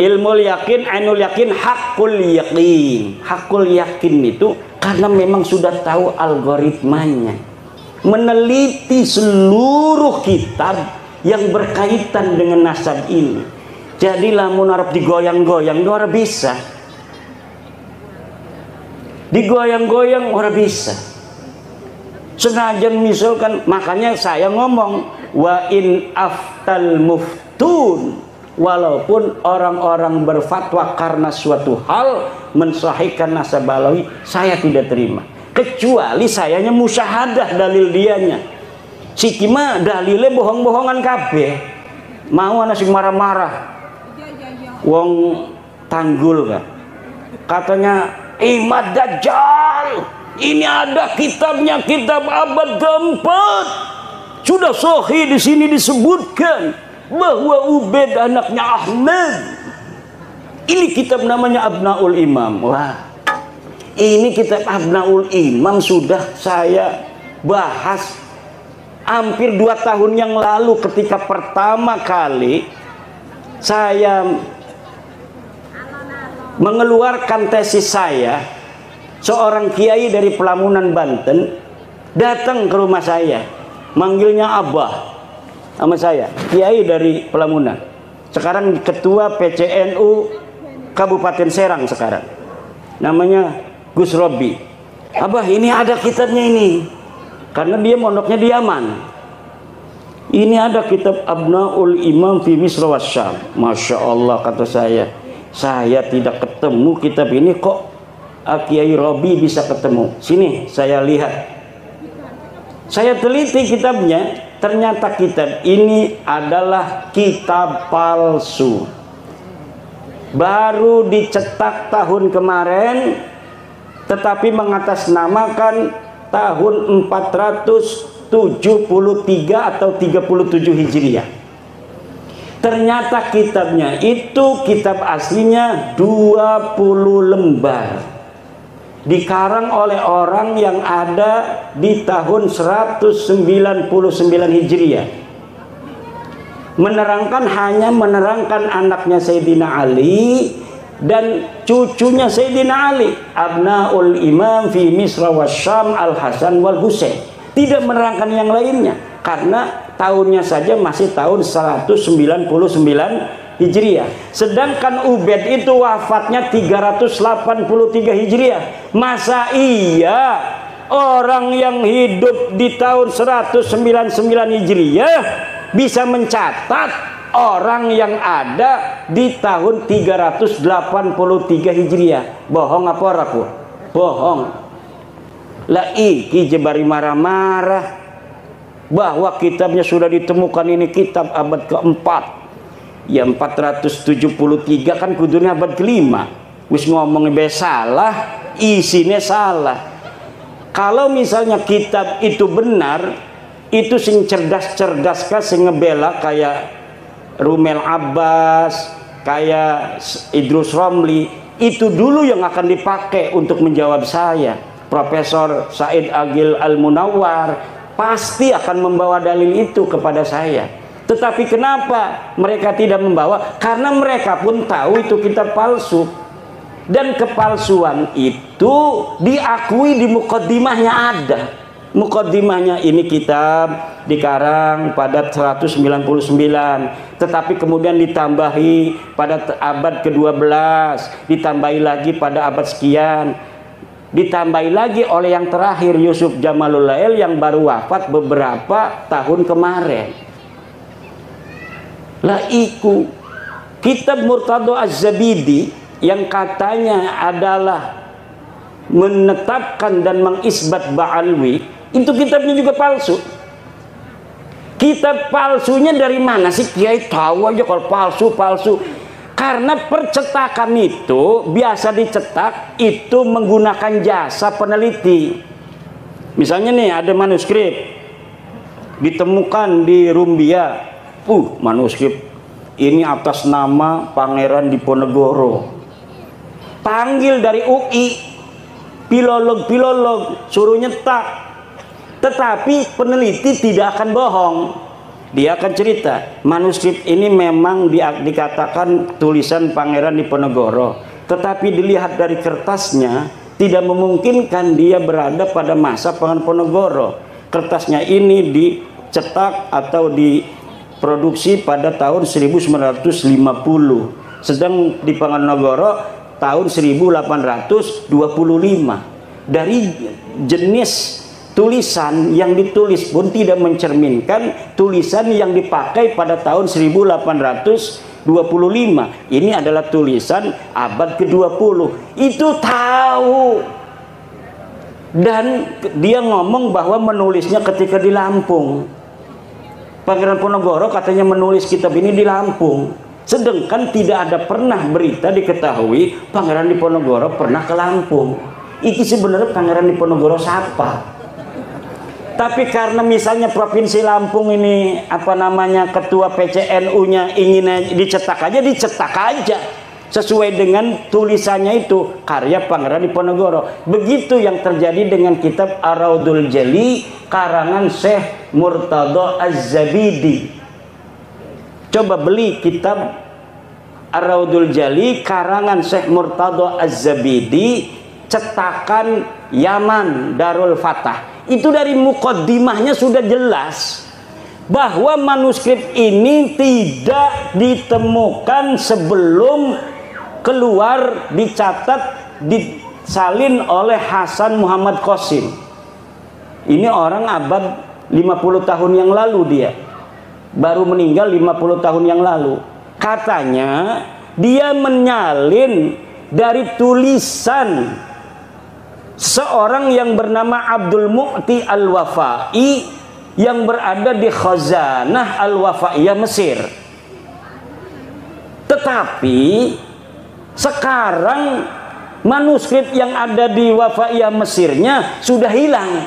ilmu yakin, ainul yakin, hakul yakin. Hakul yakin itu karena memang sudah tahu algoritmanya, meneliti seluruh kitab yang berkaitan dengan nasab ini. Jadi lamun arep digoyang-goyang ora bisa. Digoyang-goyang orang bisa. Senajan misalkan, makanya saya ngomong wa in aftal muftun, walaupun orang-orang berfatwa karena suatu hal mensahihkan nasab alawi, saya tidak terima. Kecuali sayanya musyahadah dalil dianya. Si kima dalilnya bohong-bohongan kabeh. Mau anak sing marah-marah. Wong Tanggul kan. Katanya Imad Dajjal ini ada kitabnya, kitab abad keempat, sudah sahih di sini disebutkan bahwa Ubaid anaknya Ahmad. Ini kitab namanya Abnaul Imam. Wah, ini kitab Abnaul Imam sudah saya bahas hampir 2 tahun yang lalu ketika pertama kali saya mengeluarkan tesis saya. Seorang kiai dari Pelamunan, Banten datang ke rumah saya, manggilnya Abah sama saya, kiai dari Pelamunan, sekarang ketua PCNU Kabupaten Serang sekarang, namanya Gus Robi. Abah, ini ada kitabnya ini, karena dia mondoknya di Yaman. Ini ada kitab Abnaul Imam fi Misr wa Syam. Masya Allah, kata saya tidak ketemu kitab ini, kok Kiai Robi bisa ketemu. Sini saya lihat, saya teliti kitabnya, ternyata kitab ini adalah kitab palsu, baru dicetak tahun kemarin, tetapi mengatasnamakan tahun 473 atau 37 Hijriah. Ternyata kitabnya itu kitab aslinya 20 lembar, dikarang oleh orang yang ada di tahun 199 Hijriah. Hanya menerangkan anaknya Sayyidina Ali dan cucunya Sayyidina Ali, Abnaul Imam fi Misr wa Syam Al-Hasan wal Husain. Tidak menerangkan yang lainnya, karena tahunnya saja masih tahun 199 Hijriah. Sedangkan Ubaid itu wafatnya 383 Hijriah. Masa iya orang yang hidup di tahun 199 Hijriah bisa mencatat orang yang ada di tahun 383 Hijriah? Bohong apa aku? Bohong. Lah iki jebari marah-marah bahwa kitabnya sudah ditemukan, ini kitab abad keempat. Ya 473 kan kudunya abad kelima. Wis ngomong salah, isinya salah. Kalau misalnya kitab itu benar, itu sing cerdas-cerdas kah sing ngebela kayak Rumel Abbas, kayak Idrus Romli, itu dulu yang akan dipakai untuk menjawab saya. Profesor Said Agil Al-Munawwar pasti akan membawa dalil itu kepada saya. Tetapi kenapa mereka tidak membawa? Karena mereka pun tahu itu kitab palsu. Dan kepalsuan itu diakui di mukaddimahnya ada. Mukaddimahnya ini kitab dikarang pada 199, tetapi kemudian ditambahi pada abad ke-12, ditambahi lagi pada abad sekian, ditambahi lagi oleh yang terakhir Yusuf Jamalul Lail yang baru wafat beberapa tahun kemarin. Lah iku kitab Murtado Az-Zabidi yang katanya adalah menetapkan dan mengisbat Ba'alwi, itu kitabnya juga palsu. Kitab palsunya dari mana sih? Kiai tahu aja kalau palsu. Karena percetakan itu biasa dicetak itu menggunakan jasa peneliti. Misalnya nih ada manuskrip ditemukan di Rumbia, manuskrip ini atas nama Pangeran Diponegoro. Panggil dari UI, pilolog suruh nyetak. Tetapi peneliti tidak akan bohong. Dia akan cerita, manuskrip ini memang dikatakan tulisan Pangeran Diponegoro, tetapi dilihat dari kertasnya tidak memungkinkan dia berada pada masa Pangeran Diponegoro. Kertasnya ini dicetak atau diproduksi pada tahun 1950, sedang di Panganogoro tahun 1825. Dari jenis tulisan yang ditulis pun tidak mencerminkan tulisan yang dipakai pada tahun 1825. Ini adalah tulisan abad ke-20. Itu tahu. Dan dia ngomong bahwa menulisnya ketika di Lampung. Pangeran Diponegoro katanya menulis kitab ini di Lampung. Sedangkan tidak ada pernah berita diketahui Pangeran Diponegoro pernah ke Lampung. Iki sebenarnya Pangeran Diponegoro siapa? Tapi karena misalnya Provinsi Lampung ini apa namanya ketua PCNU-nya ingin dicetak aja sesuai dengan tulisannya itu karya Pangeran Diponegoro. Begitu yang terjadi dengan kitab Ar-Raudul Jali karangan Syekh Murtadha Az-Zabidi. Coba beli kitab Ar-Raudul Jali karangan Syekh Murtadha Az-Zabidi cetakan Yaman Darul Fatah. Itu dari mukaddimahnya sudah jelas bahwa manuskrip ini tidak ditemukan sebelum keluar, dicatat, disalin oleh Hasan Muhammad Qasim. Ini orang abad 50 tahun yang lalu, dia baru meninggal 50 tahun yang lalu. Katanya dia menyalin dari tulisan seorang yang bernama Abdul Mu'ti Al-Wafai yang berada di Khazanah Al-Wafaiyah Mesir. Tetapi sekarang manuskrip yang ada di Wafaiyah Mesirnya sudah hilang.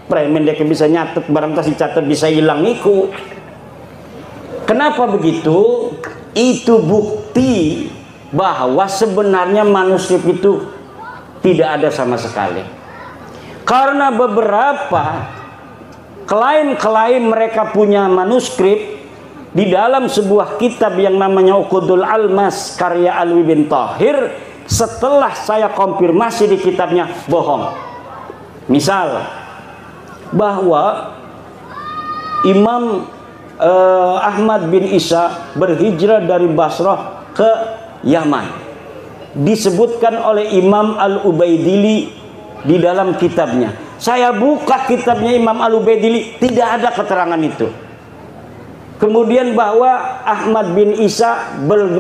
Premen dia bisa nyatet, barang tas dicatat bisa hilang iku. Kenapa begitu? Itu bukti bahwa sebenarnya manuskrip itu tidak ada sama sekali. Karena beberapa klaim mereka punya manuskrip di dalam sebuah kitab yang namanya Uqudul Almas karya Alwi bin Thahir, setelah saya konfirmasi di kitabnya bohong. Misal bahwa Imam Ahmad bin Isa berhijrah dari Basrah ke Yaman, disebutkan oleh Imam Al-Ubaidili di dalam kitabnya. Saya buka kitabnya Imam Al-Ubaidili, tidak ada keterangan itu. Kemudian bahwa Ahmad bin Isa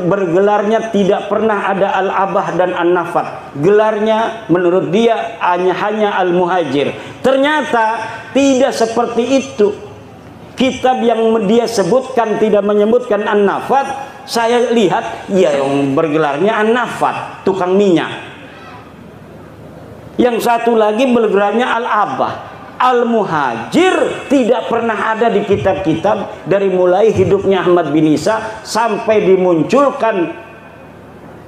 bergelarnya tidak pernah ada Al-Abah dan An-Nafat. Gelarnya menurut dia hanya Al-Muhajir. Ternyata tidak seperti itu. Kitab yang dia sebutkan tidak menyebutkan An-Nafat. Saya lihat ya yang bergelarnya An-Nafat, tukang minyak. Yang satu lagi bergelarnya Al-Abah. Al-Muhajir tidak pernah ada di kitab-kitab dari mulai hidupnya Ahmad bin Isa sampai dimunculkan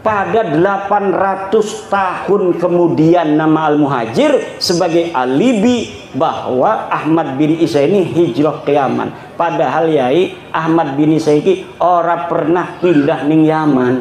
pada 800 tahun kemudian nama Al-Muhajir sebagai alibi bahwa Ahmad bin Isa ini hijrah ke Yaman. Padahal yai Ahmad bin Isa ini ora pernah pindah ning Yaman.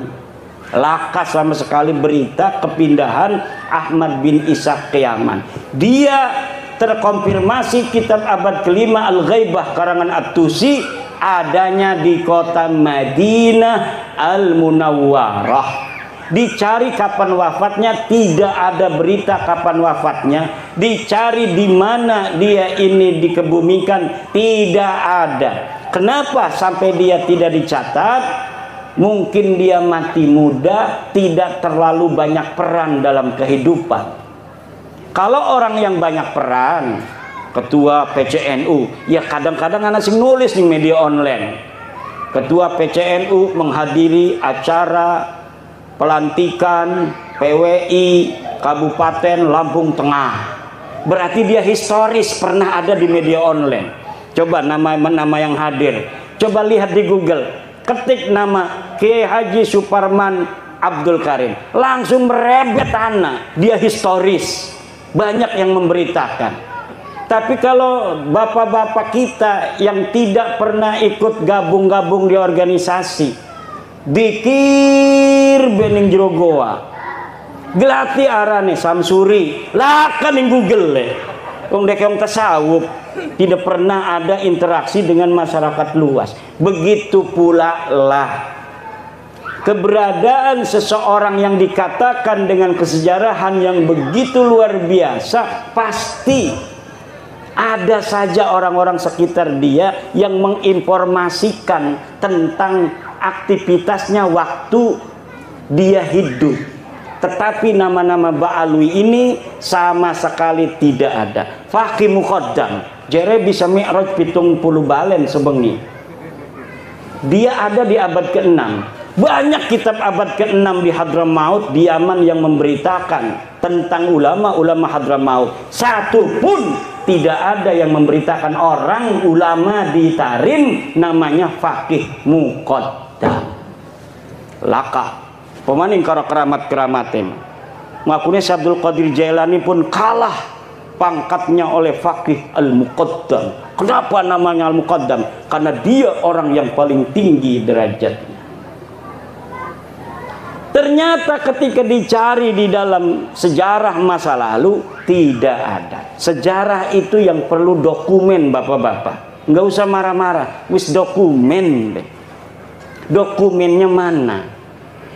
Lakas sama sekali berita kepindahan Ahmad bin Isa ke Yaman. Dia terkonfirmasi kitab abad kelima Al-Ghaibah karangan At-Tusi adanya di kota Madinah Al-Munawwarah. Dicari kapan wafatnya, tidak ada berita kapan wafatnya. Dicari di mana dia ini dikebumikan, tidak ada. Kenapa sampai dia tidak dicatat? Mungkin dia mati muda, tidak terlalu banyak peran dalam kehidupan. Kalau orang yang banyak peran, ketua PCNU, ya kadang-kadang anak sing nulis di media online. Ketua PCNU menghadiri acara pelantikan PWI Kabupaten Lampung Tengah. Berarti dia historis pernah ada di media online. Coba nama yang hadir. Coba lihat di Google. Ketik nama Kiai Haji Suparman Abdul Karim. Langsung merebet anak. Dia historis. Banyak yang memberitakan. Tapi kalau bapak-bapak kita yang tidak pernah ikut gabung-gabung di organisasi, dikir bening jero goa, gelati arane Samsuri, lakan ning Google le. Wong dek wong tasawuf tidak pernah ada interaksi dengan masyarakat luas. Begitu pula lah keberadaan seseorang yang dikatakan dengan kesejarahan yang begitu luar biasa, pasti ada saja orang-orang sekitar dia yang menginformasikan tentang aktivitasnya waktu dia hidup. Tetapi nama-nama Ba'alwi ini sama sekali tidak ada. Faqih Muqaddam jere bisa mi'raj 70 balen sebengi. Dia ada di abad ke-6. Banyak kitab abad ke-6 di Hadramaut, di Yaman yang memberitakan tentang ulama-ulama Hadramaut. Satu pun tidak ada yang memberitakan orang ulama di Tarim namanya faqih muqaddam. Laka pemaning karo keramat-keramatem. Makanya Abdul Qadir Jailani pun kalah pangkatnya oleh faqih al-muqaddam. Kenapa namanya al-muqaddam? Karena dia orang yang paling tinggi derajatnya. Ternyata ketika dicari di dalam sejarah masa lalu tidak ada. Sejarah itu yang perlu dokumen, bapak-bapak. Nggak usah marah-marah, wis dokumen deh. Dokumennya mana?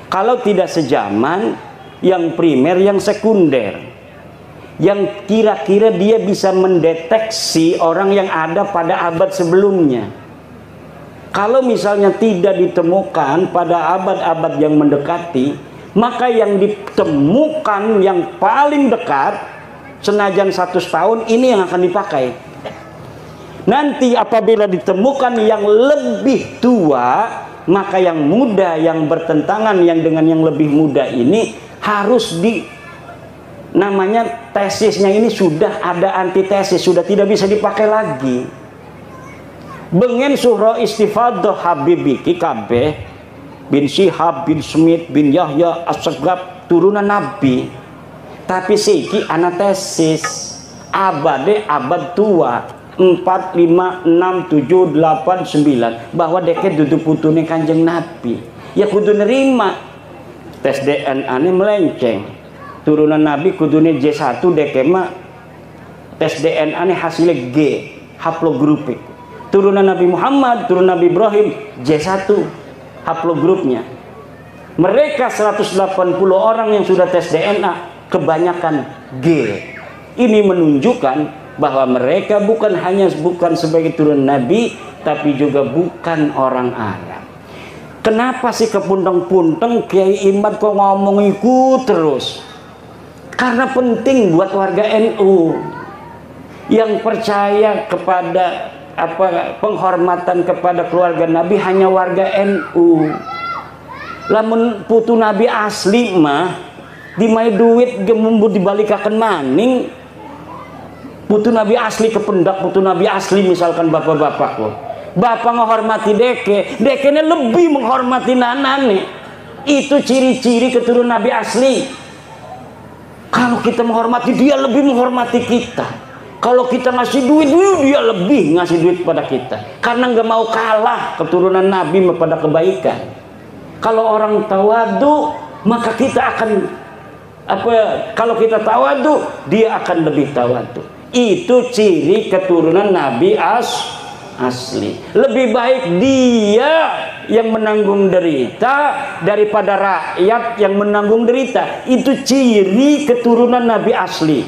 Kalau tidak sejaman, yang primer, yang sekunder, yang kira-kira dia bisa mendeteksi orang yang ada pada abad sebelumnya. Kalau misalnya tidak ditemukan pada abad-abad yang mendekati, maka yang ditemukan yang paling dekat, senajan 100 tahun, ini yang akan dipakai. Nanti apabila ditemukan yang lebih tua, maka yang muda, yang bertentangan yang dengan yang lebih muda ini harus namanya tesisnya ini sudah ada antitesis, sudah tidak bisa dipakai lagi. Bengen surah istifadah Habibiki kabeh bin Syihab bin Smith bin Yahya As-Sagab turunan Nabi, tapi siki anatesis abade abad tua 4, 5, 6, 7, 8, 9 bahwa deket duduk putune Kanjeng Nabi, ya kudu nerima tes DNA ini melenceng. Turunan Nabi kudune J1 deke mah tes DNA ini hasilnya G haplogrupik. Turunan Nabi Muhammad, turunan Nabi Ibrahim J1 haplogrupnya. Mereka 180 orang yang sudah tes DNA kebanyakan G. Ini menunjukkan bahwa mereka bukan sebagai turunan Nabi, tapi juga bukan orang Arab. Kenapa sih kepunteng-punteng Kiai Imad kok ngomong ikut terus? Karena penting buat warga NU yang percaya kepada penghormatan kepada keluarga Nabi hanya warga NU. Lamun putu Nabi asli mah dimai duit gemumbu dibalikaken maning. Putu Nabi asli kependak putu Nabi asli misalkan bapak-bapak kok. Bapak menghormati dekene lebih menghormati nanane. Itu ciri-ciri keturunan Nabi asli. Kalau kita menghormati dia, lebih menghormati kita. Kalau kita ngasih duit, dia lebih ngasih duit pada kita. Karena nggak mau kalah keturunan Nabi pada kebaikan. Kalau orang tawadu, maka kita akan kalau kita tawadu, dia akan lebih tawadu. Itu ciri keturunan Nabi asli. Lebih baik dia yang menanggung derita daripada rakyat yang menanggung derita. Itu ciri keturunan Nabi asli.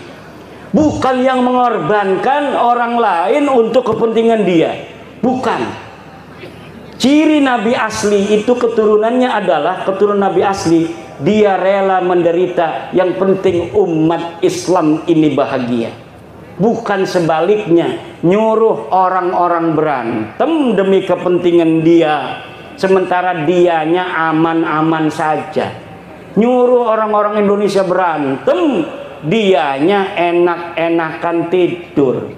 Bukan yang mengorbankan orang lain untuk kepentingan dia. Bukan. Ciri Nabi asli itu keturunannya adalah keturunan Nabi asli. Dia rela menderita. Yang penting umat Islam ini bahagia. Bukan sebaliknya, nyuruh orang-orang berantem demi kepentingan dia, sementara dianya aman-aman saja. Nyuruh orang-orang Indonesia berantem, dianya enak-enakan tidur.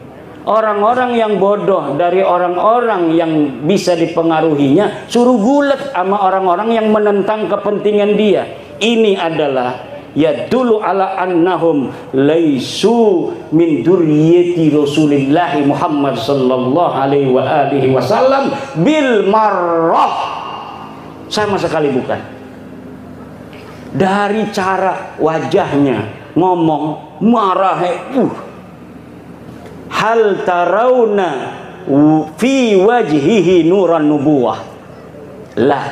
Orang-orang yang bodoh dari orang-orang yang bisa dipengaruhinya suruh gulet sama orang-orang yang menentang kepentingan dia. Ini adalah yadullu ala annahum laisu min dzurriyyati Rasulillah Muhammad sallallahu alaihi wa alihi wasallam bil marrah. Sama sekali bukan. Dari cara wajahnya ngomong marah, hal tarawna fi wajhihi nuran nubuwah. Lah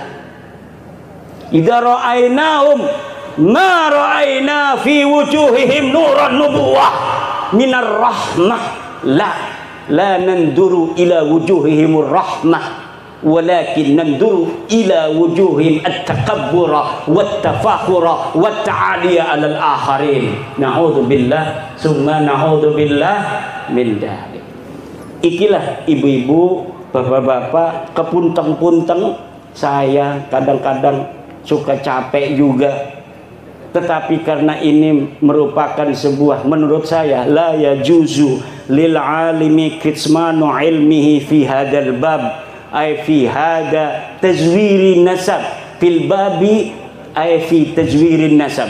idza ra'ainahum ma ra'ayna fi wujuhihim nuran nubuwah minar rahmah. La nanduru ila wujuhihimur rahmah walakin nanduru ila wujuhihim at-takabbura wat-tafakhura wat-ta'aliya 'alal akharin. Na'udzubillah summa na'udzubillah min dzalik. Ikilah ibu-ibu, bapak-bapak, kepunteng-punteng saya kadang-kadang suka capek juga. tetapi karena ini merupakan sebuah, menurut saya, la yajuzu lil alimi kitmanu ilmihi fi hadzal bab ay fi hadza tazwiri nasab fil babi ay fi tazwirin nasab.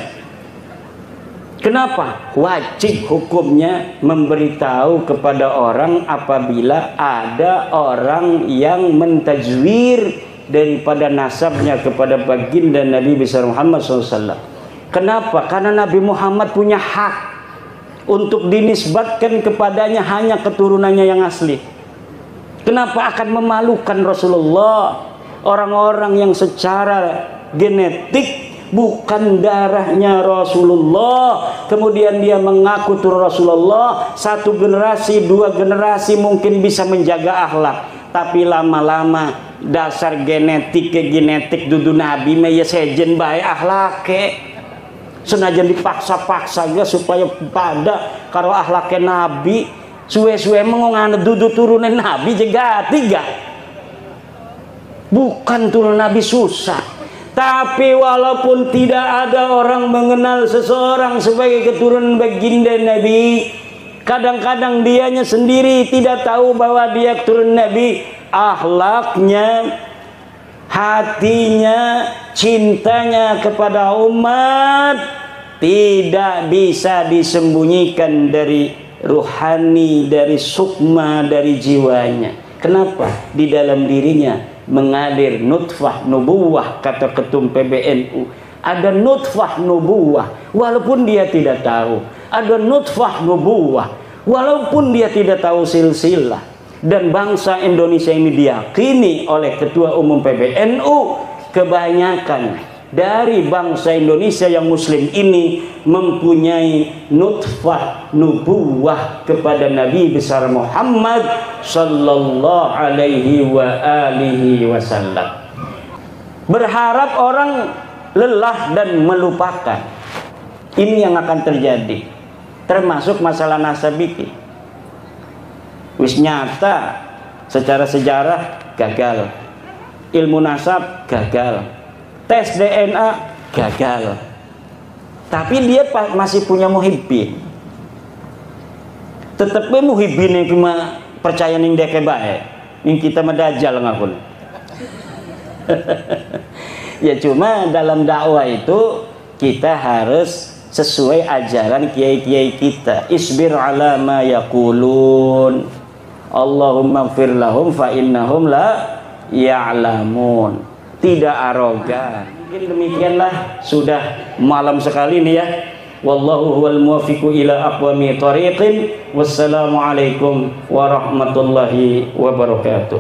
Kenapa? Wajib hukumnya memberitahu kepada orang apabila ada orang yang mentajwir daripada nasabnya kepada baginda Nabi besar Muhammad SAW. Kenapa? Karena Nabi Muhammad punya hak untuk dinisbatkan kepadanya hanya keturunannya yang asli. Kenapa akan memalukan Rasulullah? Orang-orang yang secara genetik bukan darahnya Rasulullah, kemudian dia mengaku turun Rasulullah. Satu generasi, dua generasi mungkin bisa menjaga akhlak, tapi lama-lama dasar genetik ke genetik dudu Nabi mah ya sejen bae akhlake. Senajan dipaksa-paksa ya supaya pada karo akhlaknya Nabi, suwe-suwe mengongana dudu turunan Nabi juga tiga. Bukan turun Nabi susah, tapi walaupun tidak ada orang mengenal seseorang sebagai keturunan baginda Nabi, kadang-kadang dianya sendiri tidak tahu bahwa dia keturunan Nabi. Akhlaknya, hatinya, cintanya kepada umat tidak bisa disembunyikan dari ruhani, dari sukma, dari jiwanya. Kenapa? Di dalam dirinya mengalir nutfah nubuwah, kata ketum PBNU. Ada nutfah nubuwah walaupun dia tidak tahu. Ada nutfah nubuwah walaupun dia tidak tahu silsilah. Dan bangsa Indonesia ini diyakini oleh Ketua Umum PBNU, kebanyakan dari bangsa Indonesia yang muslim ini mempunyai nutfah nubuwah kepada Nabi besar Muhammad sallallahu alaihi wa alihi wasallam. Berharap orang lelah dan melupakan, ini yang akan terjadi, termasuk masalah nasab ini. Wis nyata secara sejarah gagal, ilmu nasab gagal, tes DNA gagal, tapi dia masih punya muhibbin. Tetepnya muhibbin yang cuma percaya ning deke bae, ning kita medajal ngakun. Ya cuma dalam dakwah itu kita harus sesuai ajaran kiai-kiai kita. Isbir ala ma yaqulun, Allahumma gfir lahum fa innahum la ya'lamun. Tidak arogan. Mungkin demikianlah, sudah malam sekali nih ya. Wallahu huwal muwaffiqu ila aqwami thariqin. Wassalamualaikum warahmatullahi wabarakatuh.